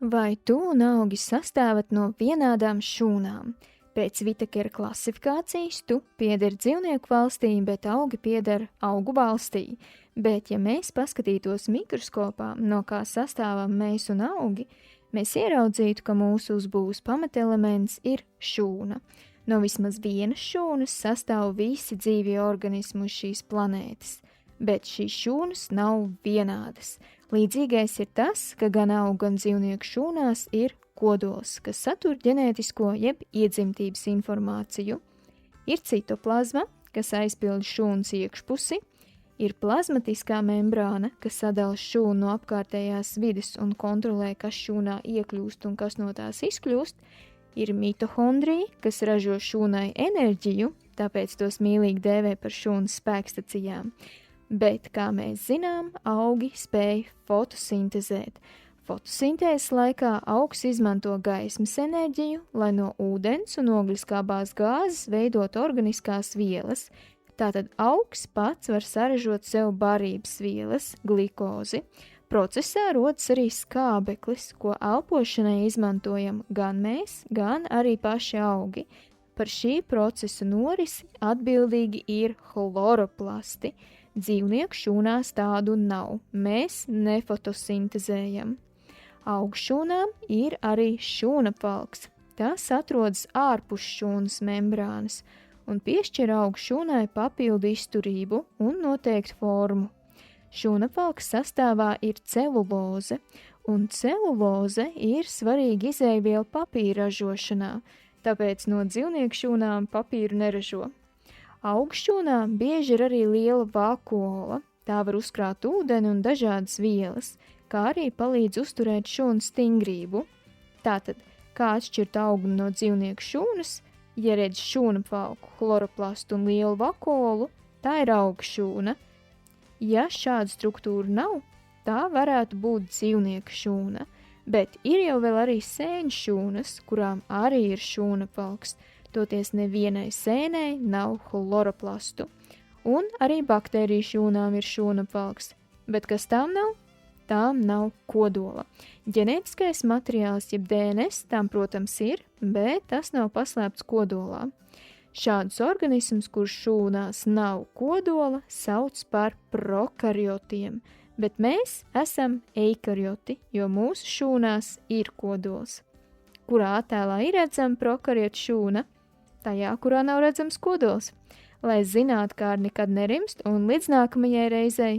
Vai tu un augi sastāvat no vienādām šūnām? Pēc Vitakera klasifikācijas tu piederi dzīvnieku valstī, bet augi pieder augu valstī. Bet, ja mēs paskatītos mikroskopā, no kā sastāvam mēs un augi, mēs ieraudzītu, ka mūsu uzbūves pamatelements ir šūna. No vismaz vienas šūnas sastāv visi dzīvie organismi uz šīs planētas, bet šīs šūnas nav vienādas. Līdzīgais ir tas, ka gan augu, gan dzīvnieku šūnās ir kodols, kas satur ģenētisko jeb iedzimtības informāciju. Ir citoplazma, kas aizpilda šūnas iekšpusi, ir plazmatiskā membrāna, kas sadala šūnu no apkārtējās vides un kontrolē, kas šūnā iekļūst un kas no tās izkļūst, ir mitohondrija, kas ražo šūnai enerģiju, tāpēc tos mīlīgi dēvē par šūnas spēkstacijām. Bet, kā mēs zinām, augi spēj fotosintezēt. Fotosintēzes laikā augs izmanto gaismas enerģiju, lai no ūdens un ogliskābās gāzes veidot organiskās vielas. Tātad augs pats var saražot sev barības vielas, glikozi. Procesā rodas arī skābeklis, ko elpošanai izmantojam gan mēs, gan arī paši augi. Par šī procesa norisi atbildīgi ir chloroplasti. Dzīvnieku šūnās tādu nav, mēs nefotosintezējam. Augšūnām ir arī šūnapvalks. Tas atrodas ārpus šūnas membrānas un piešķir augšūnai papildu izturību un noteiktu formu. Šūnapvalks sastāvā ir celuloze, un celuloze ir svarīga izejviela papīra ražošanā, tāpēc no dzīvnieku šūnām papīru neražo. Augšķūnā bieži ir arī liela vakuola, tā var uzkrāt ūdeni un dažādas vielas, kā arī palīdz uzturēt šūnu stingrību. Tātad, kā atšķirt augu no dzīvnieku šūnas, ja redz šūnapvalku, chloroplastu un lielu vakuolu, tā ir augšķūna. Ja šāda struktūra nav, tā varētu būt dzīvnieku šūna, bet ir jau vēl arī sēņu šūnas, kurām arī ir šūnapvalks. Toties nevienai sēnei nav chloroplastu, un arī baktēriju šūnām ir šūnapvalks, bet kas tām nav? Tām nav kodola. Ģenētiskais materiāls, jeb DNS, tām, protams, ir, bet tas nav paslēpts kodolā. Šādus organismus, kurš šūnās nav kodola, sauc par prokariotiem, bet mēs esam eikarioti, jo mūsu šūnās ir kodols. Kurā attēlā ir redzama prokariota šūna? Tajā, kurā nav redzams kodols. Lai zinātu, kā nekad nerimst, un līdz nākamajai reizei